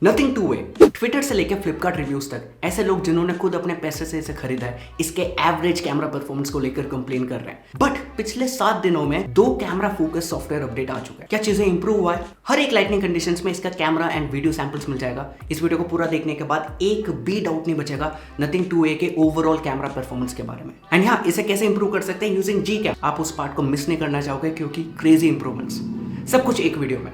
Nothing two way. Twitter से लेकर Flipkart reviews तक ऐसे लोग जिन्होंने खुद अपने पैसे से इसे खरीदा है इसके एवरेज कैमरा परफॉर्मेंस को लेकर कंप्लेन कर रहे हैं। बट पिछले 7 दिनों में 2 कैमरा फोकस सॉफ्टवेयर अपडेट आ चुका है। क्या चीजें इंप्रूव हुआ है? हर एक लाइटनिंग कंडीशंस में इसका कैमरा एंड वीडियो सैंपल्स मिल जाएगा। इस वीडियो को पूरा देखने के बाद एक भी डाउट नहीं बचेगा नथिंग टू वे के ओवरऑल कैमरा परफॉर्मेंस के बारे में। एंड यहाँ इसे कैसे इंप्रूव कर सकते हैं यूजिंग जी कैम। आप उस पार्ट को मिस नहीं करना चाहोगे क्योंकि क्रेजी इंप्रूवमेंट्स सब कुछ एक वीडियो में।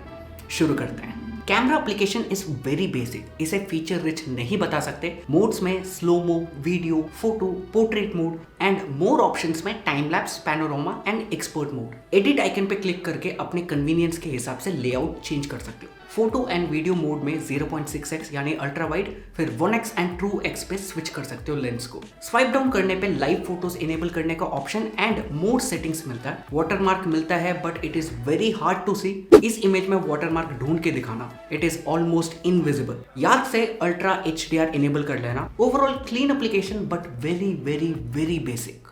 शुरू करते हैं। Camera application is very basic, इसे फीचर रिच नहीं बता सकते। मोड्स में slomo, video, photo, portrait mode and more options में time lapse, panorama and expert mode. Edit icon पे क्लिक करके अपने कन्वीनियंस के हिसाब से लेआउट चेंज कर सकते हो। फोटो एंड वीडियो मोड में 0.6x यानी अल्ट्रा वाइड, फिर 1x एंड 2x पे स्विच कर सकते हो लेंस को। स्वाइप डाउन करने पे लाइव फोटोज इनेबल करने का ऑप्शन एंड मोड सेटिंग्स मिलता है। वाटरमार्क मिलता है but it is very hard to see. इस इमेज में वाटरमार्क ढूंढ के दिखाना, इट इज ऑलमोस्ट इनविजिबल। याद से अल्ट्रा HDR इनेबल कर लेना। Overall clean application but very very very basic.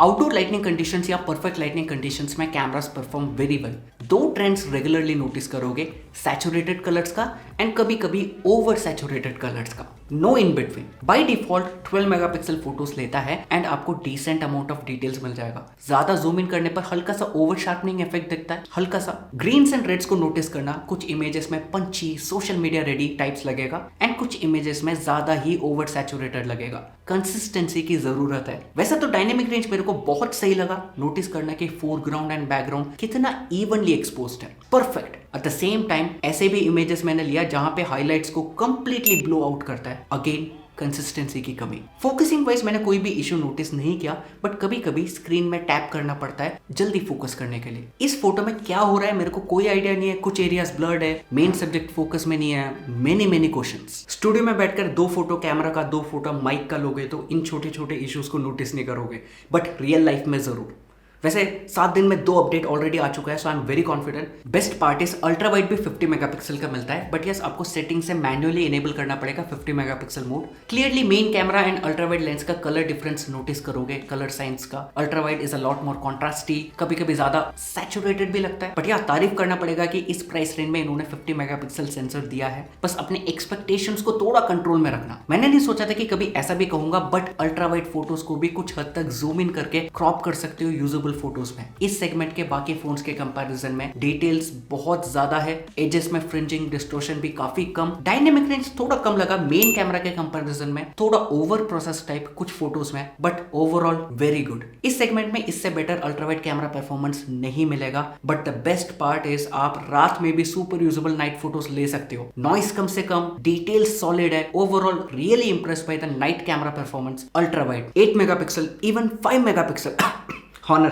Outdoor lightning conditions या परफेक्ट लाइटनिंग कंडीशंस में cameras perform very well. 2 trends regularly notice करोगे, सैचुरेटेड कलर्स का एंड कभी कभी ओवर सैचुरेटेड कलर्स का। No in between. By default 12 megapixel photos लेता है and आपको डिसेंट अमाउंट ऑफ डिटेल्स मिल जाएगा। ज्यादा जूम इन करने पर हल्का सा ओवर शार्पनिंग इफेक्ट दिखता है, हल्का सा। ग्रीन्स एंड रेड्स को नोटिस करना, कुछ इमेजेस में पंची, सोशल मीडिया रेडी टाइप्स लगेगा एंड कुछ इमेजेस में ज्यादा ही ओवर सैचुरेटेड लगेगा। कंसिस्टेंसी की जरूरत है। वैसे तो डायनेमिक रेंज मेरे को बहुत सही लगा। नोटिस करना कि फोरग्राउंड एंड बैकग्राउंड कितना इवनली एक्सपोज्ड है, perfect. Eight the same time ऐसे भी इमेजेस मैंने लिया जहां पे हाइलाइट्स को कंप्लीटली ब्लो आउट करता है, अगेन कंसिस्टेंसी की कमी। फोकसिंग वाइज मैंने कोई भी इशू नोटिस नहीं किया बट कभी कभी स्क्रीन में टैप करना पड़ता है जल्दी फोकस करने के लिए। इस फोटो में क्या हो रहा है मेरे को कोई आइडिया नहीं है। कुछ एरियाज ब्लर्ड है, मेन सब्जेक्ट फोकस में नहीं है। Many questions. स्टूडियो में बैठकर 2 फोटो कैमरा का, 2 फोटो माइक का लोगे तो इन छोटे छोटे इश्यूज को नोटिस नहीं करोगे बट रियल लाइफ में जरूर। वैसे 7 दिन में 2 अपडेट ऑलरेडी आ चुका है, so I am very confident. Best part is ultra wide भी 50 मेगापिक्सल का मिलता है बट यस आपको सेटिंग से मैन्युअली इनेबल करना पड़ेगा 50 megapixel mode. Clearly main camera and ultra wide lens का कलर डिफरेंस नोटिस करोगे, कलर साइंस का। Ultra wide is a lot more contrasty, कभी कभी ज्यादा सैचुरेटेड भी लगता है बट यार तारीफ करना पड़ेगा कि इस प्राइस रेंज में इन्होंने 50 मेगापिक्सल सेंसर दिया है। बस अपने एक्सपेक्टेशंस को थोड़ा कंट्रोल में रखना। मैंने नहीं सोचा था कि कभी ऐसा भी कहूंगा बट अल्ट्रा वाइड फोटोज को भी कुछ हद तक जूम इन करके क्रॉप कर सकते हो यूजेबल फोटोज में। इस सेगमेंट के बाकी फोन्स के कंपैरिजन में डिटेल्स बहुत ज्यादा है, एजेस में फ्रिंजिंग डिस्टोर्शन भी काफी कम, डायनेमिक रेंज थोड़ा कम लगा मेन कैमरा के कंपैरिजन में, थोड़ा ओवर प्रोसेस टाइप कुछ फोटोज में बट ओवरऑल वेरी गुड। इस सेगमेंट में इससे बेटर अल्ट्रावाइड कैमरा परफॉर्मेंस नहीं मिलेगा but the best part is आप रात में भी सुपर यूजेबल नाइट फोटोज ले सकते हो। नॉइस कम से कम, डिटेल्स सॉलिड है। Overall really impressed by the night camera performance. Ultrawide 8 megapixel, even 5 megapixel Honor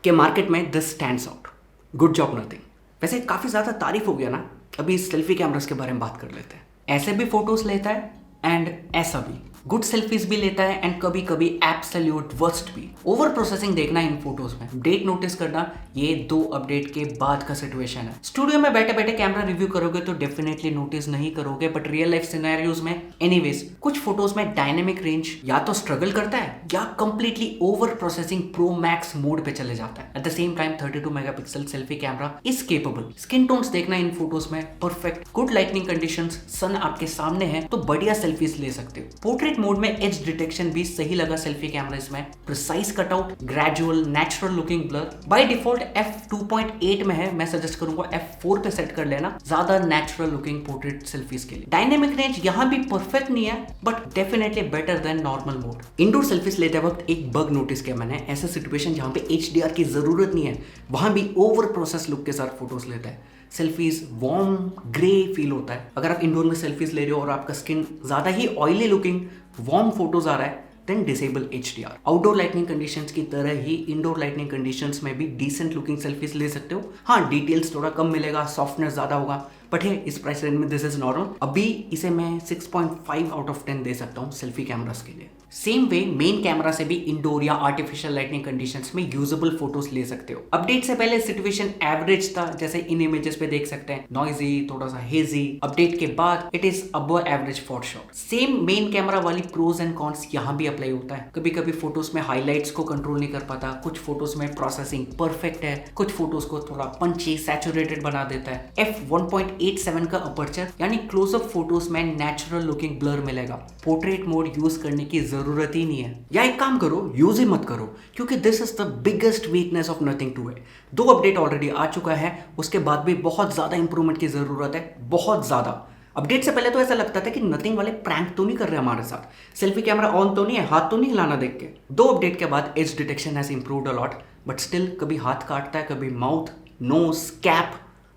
के मार्केट में this stands out. Good job Nothing. वैसे काफी ज्यादा तारीफ हो गया ना, अभी सेल्फी कैमरास के बारे में बात कर लेते हैं। ऐसे भी फोटोज लेता है एंड ऐसा भी, गुड सेल्फीज भी लेता है एंड कभी कभी एब्सोल्यूट वर्स्ट भी। ओवर प्रोसेसिंग देखना इन फोटोज में, डेट नोटिस करना, ये 2 अपडेट के बाद का सिचुएशन है। स्टूडियो में बैठे बैठे कैमरा रिव्यू करोगे तो डेफिनेटली नोटिस नहीं करोगे बट रियल लाइफ सिनेरियोज में एनीवेज कुछ फोटोज में डायनेमिक रेंज या तो स्ट्रगल करता है या completely over processing pro max mode पे चले जाता है। At the same time 32 megapixel selfie camera is capable. Skin tones देखना इन फोटोज में perfect, good lightning conditions, sun आपके सामने है तो बढ़िया सेल्फीज ले सकते हो। पोर्ट्रेट मोड में एज डिटेक्शन भी सही लगा सेल्फी कैमरा में, precise cutout, gradual natural looking blur. By default f2.8 में है, मैं सजेस्ट करूंगा f4 पे सेट कर लेना, ज्यादा नेचुरल लुकिंग पोर्ट्रेट सेल्फीज के लिए। डायनेमिक रेंज यहां भी परफेक्ट नहीं है but definitely better than normal mode. Indoor selfies लेते वक्त एक बग नोटिस किया मैंने, ऐसा सिचुएशन जहां पे HDR की जरूरत नहीं है वहां भी ओवर प्रोसेस लुक के साथ फोटोज लेता है। सेल्फीज वार्म ग्रे फील होता है। अगर आप इंडोर में सेल्फीज ले रहे हो और आपका स्किन ज्यादा ही ऑयली लुकिंग वार्म फोटोज आ रहा है then disable HDR। Outdoor lightning conditions की तरह ही इंडोर लाइटनिंग कंडीशंस में भी डिसेंट लुकिंग सेल्फीज ले सकते हो। हाँ, डिटेल्स थोड़ा कम मिलेगा, सॉफ्टनेस ज्यादा होगा बट है इस प्राइस रेंज में दिस इज नॉर्मल। अभी इसे मैं 6.5 आउट ऑफ 10 दे सकता हूँ सेल्फी कैमरास के लिए। सेम वे मेन कैमरा से भी इंडोर या आर्टिफिशियल लाइटनिंग कंडीशंस में यूजेबल फोटोज ले सकते हो। अपडेट से पहले सिचुएशन एवरेज था, जैसे इन इमेजेस पे देख सकते हैं, नॉइजी, थोड़ा सा हेजी। अपडेट के बाद it is above average for sure. Same main camera वाली प्रोज एंड कॉन्स यहाँ भी अप्लाई होता है। कभी कभी फोटोज में हाईलाइट्स को कंट्रोल नहीं कर पाता, कुछ फोटोज में प्रोसेसिंग परफेक्ट है, कुछ फोटोज को थोड़ा पंची सैचुरेटेड बना देता है। f1.8 1.87 का अपर्चर, यानी क्लोजअप फोटोज में नेचुरल लुकिंग ब्लर मिलेगा। पोर्ट्रेट मोड यूज करने की जरूरत ही नहीं है, या एक काम करो, यूज ही मत करो, क्योंकि this is the biggest weakness of nothing 2a। 2 update already आ चुका है, उसके बाद भी बहुत ज्यादा इंप्रूवमेंट की जरूरत है, बहुत ज्यादा। अपडेट से पहले तो ऐसा लगता था कि नथिंग वाले प्रैंक तो नहीं कर रहे हमारे साथ, सेल्फी कैमरा ऑन तो नहीं है, हाथ तो नहीं हिलाना देख के। 2 अपडेट के बाद as detection has improved a lot, but still कभी हाथ काटता है, कभी माउथ, नोज, कैप,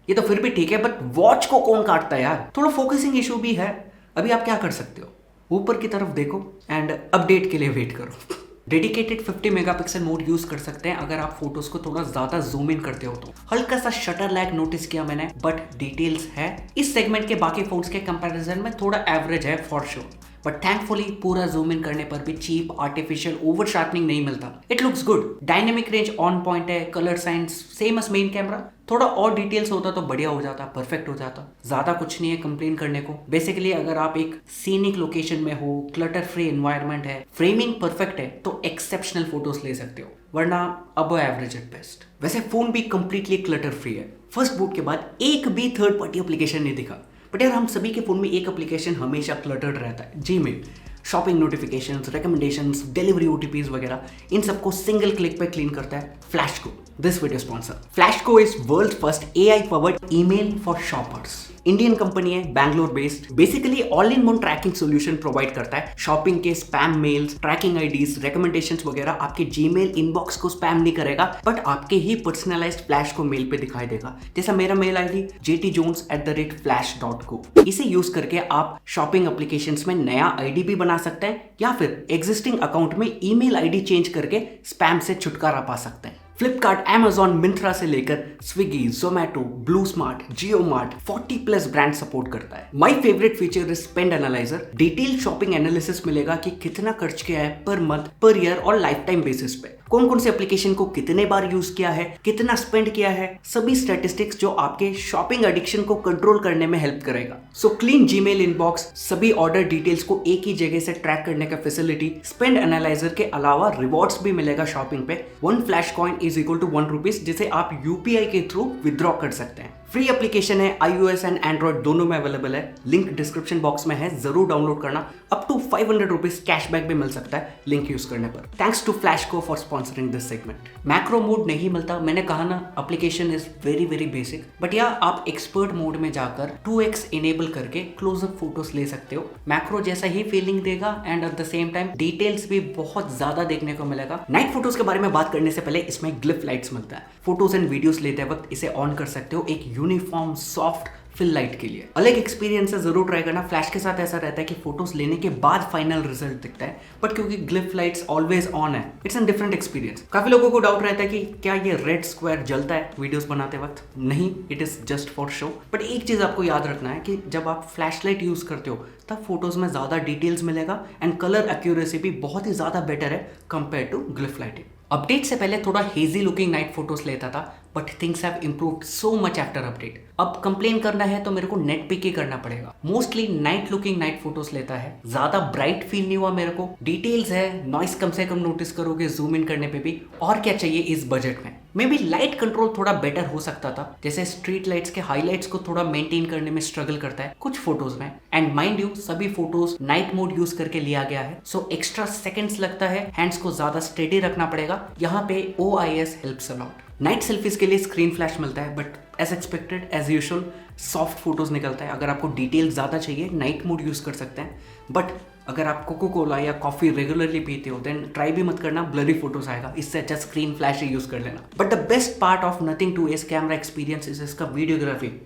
ये तो फिर भी ठीक है, बट वॉच को कौन काटता है यार। थोड़ा फोकसिंग इशू भी है। अभी आप क्या कर सकते हो, ऊपर की तरफ देखो एंड अपडेट के लिए वेट करो। डेडिकेटेड 50 मेगापिक्सल मोड यूज कर सकते हैं अगर आप फोटोज को थोड़ा ज्यादा जूम इन करते हो तो। हल्का सा शटर लैग नोटिस किया मैंने, बट डिटेल्स है। इस सेगमेंट के बाकी फोन्स के कंपैरिजन में थोड़ा एवरेज है फॉर श्योर, बट थैंकफुली पूरा जूम इन करने पर भी चीप आर्टिफिशियल ओवर शार्पनिंग नहीं मिलता। It looks good, dynamic range on point है, colour science same as main camera. थोड़ा और डिटेल्स होता तो बढ़िया हो जाता, परफेक्ट हो जाता। ज्यादा कुछ नहीं है कंप्लेन करने को। बेसिकली अगर आप एक सीनिक लोकेशन में हो, क्लटर फ्री एनवायरनमेंट है, फ्रेमिंग परफेक्ट है, तो एक्सेप्शनल फोटोज ले सकते हो, वरना अब एवरेज एट बेस्ट। वैसे फोन भी कंप्लीटली क्लटर फ्री है। फर्स्ट बूट के बाद एक भी थर्ड पार्टी एप्लीकेशन नहीं दिखा, बट यार हम सभी के फोन में एक एप्लीकेशन हमेशा क्लटर्ड रहता है, Gmail. Shopping notifications, recommendations, delivery OTPs वगैरह, इन सबको सिंगल क्लिक पे क्लीन करता है Flashco. This video sponsor. Flashco is world first AI powered email for shoppers. Indian company है, Bangalore based. Basically all in one tracking solution provide करता है। Shopping के spam mails, tracking IDs, recommendations वगैरह आपके Gmail inbox को spam नहीं करेगा, but आपके ही पर्सनलाइज्ड फ्लैश को मेल पे दिखाई देगा। जैसा मेरा मेल आईडी jtjones@flash.co। इसे यूज करके आप शॉपिंग एप्लीकेशंस में नया आईडी भी बना सकते हैं, या फिर एग्जिस्टिंग अकाउंट में ईमेल आईडी चेंज करके स्पैम से छुटकारा पा सकते हैं। फ्लिपकार्ट, Amazon, मिंत्रा से लेकर स्विगी, जोमैटो, ब्लू स्मार्ट, जियो मार्ट 40+ ब्रांड सपोर्ट करता है। My favourite feature is spend analyser. Detail shopping analysis मिलेगा कि कितना खर्च किया है पर मंथ, पर ईयर और लाइफ टाइम बेसिस पे। कौन कौन से एप्लीकेशन को कितने बार यूज किया है, कितना स्पेंड किया है, सभी स्टैटिस्टिक्स जो आपके शॉपिंग एडिक्शन को कंट्रोल करने में हेल्प करेगा। सो क्लीन जीमेल इनबॉक्स, सभी ऑर्डर डिटेल्स को एक ही जगह से ट्रैक करने का फैसिलिटी। स्पेंड एनालाइजर के अलावा रिवॉर्ड्स भी मिलेगा शॉपिंग पे। 1 flash coin is equal to 1 rupees, जिसे आप यूपीआई के थ्रू विद्रॉ कर सकते हैं। फ्री एप्लीकेशन है, iOS एंड एंड्रॉइड दोनों में अवेलेबल है। लिंक डिस्क्रिप्शन बॉक्स में है, जरूर डाउनलोड करना। अप टू 500 रुपीज कैशबैक भी मिल सकता है लिंक यूज करने पर। Thanks to Flashco for sponsoring this segment. Macro mode नहीं मिलता, मैंने कहा ना, application is very very basic, but yeah आप एक्सपर्ट मोड में जाकर 2x इनेबल करके क्लोजअप फोटोज ले सकते हो। मैक्रो जैसा ही फीलिंग देगा and eight the same time details भी बहुत ज्यादा देखने को मिलेगा। नाइट फोटोज के बारे में बात करने से पहले इसमें ग्लिफ लाइट्स मिलता है। फोटोज एंड वीडियोस लेते वक्त इसे ऑन कर सकते हो एक यूनिफॉर्म सॉफ्ट फिल लाइट के लिए। अलग एक्सपीरियंस है, जरूर ट्राई करना। फ्लैश के साथ ऐसा रहता है कि फोटोज लेने के बाद फाइनल रिजल्ट दिखता है, बट क्योंकि ग्लिफ लाइट्स ऑलवेज ऑन है, इट्स एन डिफरेंट एक्सपीरियंस। काफी लोगों को डाउट रहता है कि क्या ये रेड स्क्वायर जलता है वीडियोस बनाते वक्त। नहीं, it is just for show. But एक चीज आपको याद रखना है कि जब आप फ्लैश लाइट यूज करते हो तब फोटोज में ज्यादा डिटेल्स मिलेगा एंड कलर एक्यूरेसी भी बहुत ही ज्यादा बेटर है compare to glyph lighting. Update से पहले थोड़ा हेजी लुकिंग नाइट फोटोज लेता था, but things have improved so much after update. अब कंप्लेन करना है तो मेरे को नेट पिक ही करना पड़ेगा। Mostly night looking night photos लेता है, ज्यादा ब्राइट फील नहीं हुआ मेरे को। डिटेल्स है, नॉइस कम से कम नोटिस करोगे जूम इन करने पे भी। और क्या चाहिए इस बजट में। मे बी लाइट कंट्रोल थोड़ा बेटर हो सकता था, जैसे स्ट्रीट लाइट्स के हाईलाइट्स को थोड़ा मेंटेन करने में स्ट्रगल करता है कुछ फोटोज में। एंड माइंड यू, सभी फोटोज नाइट मोड यूज करके लिया गया है, सो एक्स्ट्रा सेकंड्स लगता है, हैंड्स को ज्यादा स्टेडी रखना पड़ेगा। यहाँ पे OIS helps a lot. Night selfies के लिए स्क्रीन फ्लैश मिलता है, but as expected as usual soft photos निकलता है। अगर आपको डिटेल ज्यादा चाहिए नाइट मोड यूज कर सकते हैं, बट अगर आप कोको कोला या कॉफी रेगुलरली पीते हो देन ट्राई भी मत करना, ब्लरी फोटोज आएगा। इससे अच्छा स्क्रीन फ्लैश ही यूज कर लेना। But the best part of nothing 2a camera experience is इसका वीडियोग्राफी।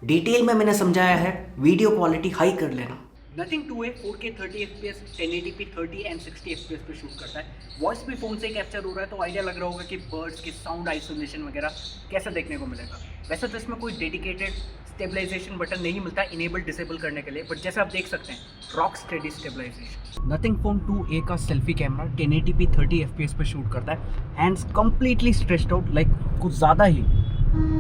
डिटेल में मैंने समझाया है, वीडियो क्वालिटी हाई कर लेना। Nothing 2a 4K 30 FPS 1080p 30 and 60 FPS पे शूट करता है। वॉइस भी फोन से कैप्चर हो रहा है, तो आइडिया लग रहा होगा कि बर्ड्स की साउंड आइसोलेशन वगैरह कैसा देखने को मिलेगा। वैसे तो इसमें कोई डेडिकेटेड स्टेबलाइजेशन बटन नहीं मिलता इनेबल डिसेबल करने के लिए, बट जैसे आप देख सकते हैं rock steady stabilisation. Nothing phone 2a का सेल्फी कैमरा 1080p 30 FPS पे शूट करता है। Hands completely stretched out, like कुछ ज़्यादा ही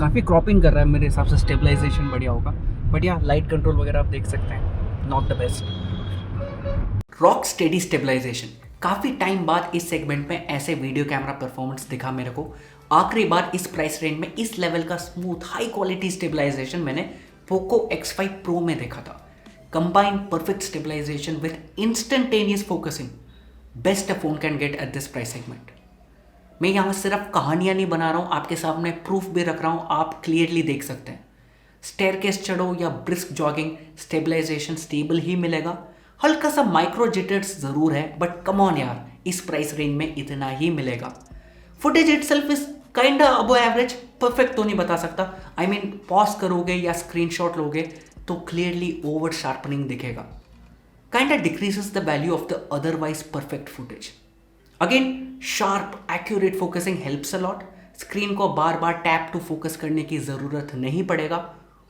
काफ़ी क्रॉपिंग कर रहा है मेरे हिसाब से। स्टेबलाइजेशन बढ़िया होगा, बट या लाइट कंट्रोल वगैरह आप देख सकते हैं, not the best. Rock steady stabilisation, काफ़ी टाइम बाद इस सेगमेंट में ऐसे वीडियो कैमरा परफॉर्मेंस दिखा मेरे को। आखिरी बार इस प्राइस रेंज में इस लेवल का स्मूथ हाई क्वालिटी स्टेबलाइजेशन मैंने पोको X5 Pro में देखा था। Combine perfect stabilisation with instantaneous focusing, best a phone can get at this price segment. मैं यहाँ सिर्फ कहानियाँ नहीं बना रहा हूँ, आपके सामने प्रूफ भी रख रहा हूँ, आप क्लियरली देख सकते हैं। स्टेयरकेस चढ़ो या ब्रिस्क जॉगिंग, स्टेबलाइजेशन स्टेबल ही मिलेगा। हल्का सा माइक्रो जिटर्स जरूर है, बट कम ऑन यार, इस प्राइस रेंज में इतना ही मिलेगा। Footage itself is kind above average, perfect तो नहीं बता सकता। आई मीन पॉज करोगे या स्क्रीनशॉट लोगे तो क्लियरली ओवर शार्पनिंग दिखेगा। Kind decreases the value of the otherwise perfect footage. Again sharp accurate focusing helps a lot. Screen को बार बार टैप टू फोकस करने की जरूरत नहीं पड़ेगा।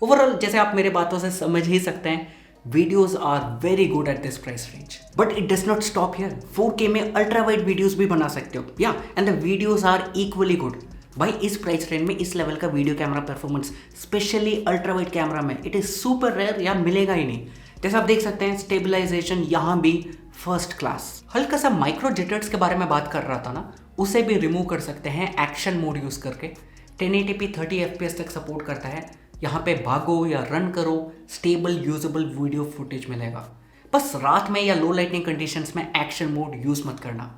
ओवरऑल जैसे आप मेरे बातों से समझ ही सकते हैं, videos are very good at this price range, but it does not stop here. 4K में अल्ट्रा वाइड वीडियोस भी बना सकते हो, या and the videos are equally good. भाई इस प्राइस रेंज में इस लेवल का video camera performance, specially ultra wide camera में, इट इज सुपर रेयर या मिलेगा ही नहीं। जैसे आप देख सकते हैं स्टेबलाइजेशन यहाँ भी फर्स्ट क्लास। हल्का सा माइक्रो जिटर्स के बारे में बात कर रहा था ना, उसे भी रिमूव कर सकते हैं एक्शन मोड यूज करके। 1080p 30 FPS तक सपोर्ट करता है। यहाँ पे भागो या रन करो, स्टेबल यूजेबल वीडियो फुटेज मिलेगा। बस रात में या लो लाइटनिंग कंडीशंस में एक्शन मोड यूज मत करना।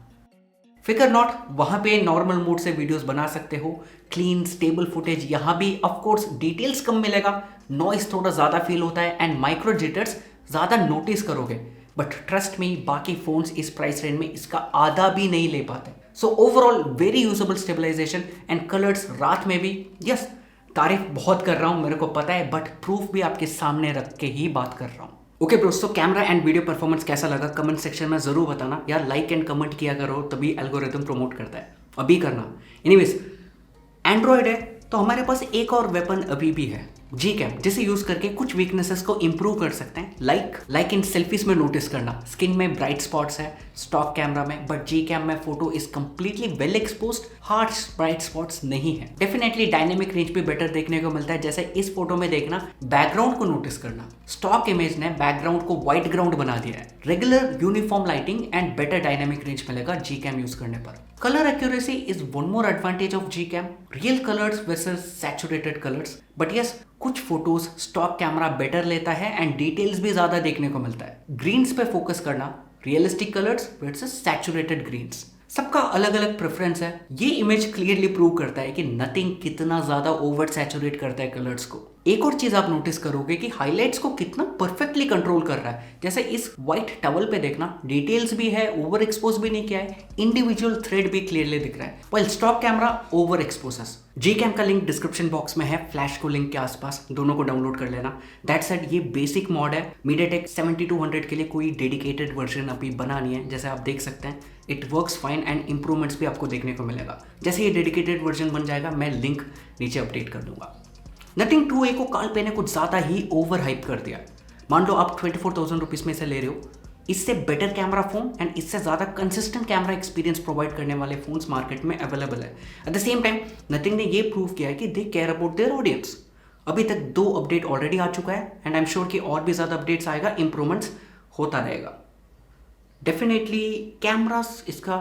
फिकर नॉट, वहाँ पे नॉर्मल मोड से वीडियोस बना सकते हो। क्लीन स्टेबल फुटेज यहाँ भी, ऑफ कोर्स डिटेल्स कम मिलेगा, नॉइस थोड़ा ज़्यादा फील होता है एंड माइक्रो जिटर्स ज़्यादा नोटिस करोगे, बट ट्रस्ट मी बाकी फोन्स इस प्राइस रेंज में इसका आधा भी नहीं ले पाते। So overall very usable stabilisation and colours रात में भी। यस, तारीफ बहुत कर रहा हूँ, मेरे को पता है, बट प्रूफ भी आपके सामने रख के ही बात कर रहा हूँ। ओके ब्रोस, तो कैमरा एंड वीडियो परफॉर्मेंस कैसा लगा कमेंट सेक्शन में जरूर बताना यार। लाइक एंड कमेंट किया करो, तभी एल्गोरिथम प्रमोट करता है, अभी करना। एनीवेज, एंड्रॉयड है तो हमारे पास एक और वेपन अभी भी है, Gcam, जिसे यूज करके कुछ वीकनेसेस को इंप्रूव कर सकते हैं। लाइक इन सेल्फीज में नोटिस करना, स्किन में ब्राइट स्पॉट्स है स्टॉक कैमरा में, बट Gcam में photo is completely well exposed, harsh bright spots नहीं है। डेफिनेटली डायनेमिक रेंज भी बेटर देखने को मिलता है। जैसे इस फोटो में देखना, बैकग्राउंड को नोटिस करना, स्टॉक इमेज ने बैकग्राउंड को व्हाइट ग्राउंड बना दिया है। Regular uniform lighting and better dynamic range मिलेगा Gcam यूज करने पर। Color accuracy is one more advantage of Gcam. Real colors versus saturated colors. But yes, कुछ फोटोज स्टॉक कैमरा बेटर लेता है एंड डिटेल्स भी ज्यादा देखने को मिलता है। ग्रीन्स पे फोकस करना, realistic colours versus saturated greens, सबका अलग अलग प्रेफरेंस है। ये इमेज क्लियरली प्रूव करता है कि नथिंग कितना ज्यादा ओवर सैचुरेट करता है कलर्स को। एक और चीज आप नोटिस करोगे कि हाइलाइट्स को कितना परफेक्टली कंट्रोल कर रहा है। जैसे इस व्हाइट टवल पे देखना, डिटेल्स भी है, ओवर एक्सपोज भी नहीं किया है, इंडिविजुअल थ्रेड भी क्लियरली दिख रहा है, while stock camera over exposes. Gcam का लिंक डिस्क्रिप्शन बॉक्स में है, फ्लैश को लिंक के आसपास, दोनों को डाउनलोड कर लेना। दैट सेड, ये बेसिक मॉड है। MediaTek 7200 के लिए कोई डेडिकेटेड वर्जन अभी बना नहीं है। जैसे आप देख सकते हैं, it works fine and improvements भी आपको देखने को मिलेगा। जैसे ये डेडिकेटेड वर्जन बन जाएगा, मैं लिंक नीचे अपडेट कर दूंगा। Nothing 2A को काल पे ने कुछ ज़्यादा ही ओवर हाइप कर दिया। मान लो आप 24,000 रुपीज़ में से ले रहे हो, इससे बेटर कैमरा फोन एंड इससे ज़्यादा कंसिस्टेंट कैमरा एक्सपीरियंस प्रोवाइड करने वाले फोन्स मार्केट में अवेलेबल है। At the same time nothing ने ये प्रूव किया है कि they care about their audience. अभी तक 2 अपडेट ऑलरेडी आ चुका है एंड आई एम श्योर कि और भी ज़्यादा अपडेट्स आएगा, इंप्रूवमेंट्स होता रहेगा। डेफिनेटली कैमरास इसका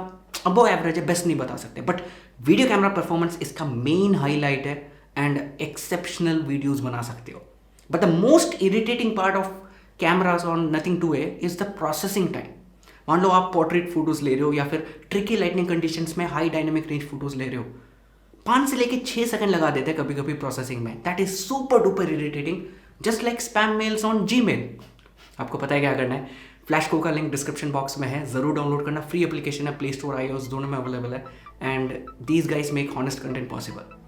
अबव एवरेज है, बेस्ट नहीं बता सकते, बट वीडियो कैमरा परफॉर्मेंस इसका मेन हाईलाइट है एंड एक्सेप्शनल वीडियोस बना सकते हो। But the most irritating part of cameras on Nothing 2A is the processing time. मान लो आप पोर्ट्रेट फोटोज ले रहे हो या फिर ट्रिकी लाइटनिंग कंडीशंस में हाई डायनेमिक रेंज फोटोज ले रहे हो, 5 से लेके 6 सेकंड लगा देते हैं कभी कभी प्रोसेसिंग में। That is super duper irritating, just like spam mails on Gmail। आपको पता है क्या करना है, फ्लैशको का लिंक डिस्क्रिप्शन बॉक्स में है, जरूर डाउनलोड करना। फ्री एप्लीकेशन है, प्ले स्टोर iOS दोनों में अवेलेबल है and these guys make honest content possible.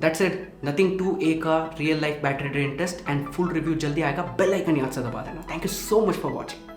That's it, Nothing 2A का real life battery drain test and full review जल्दी आएगा। बेल आइकन याद से दबा देना। Thank you so much for watching.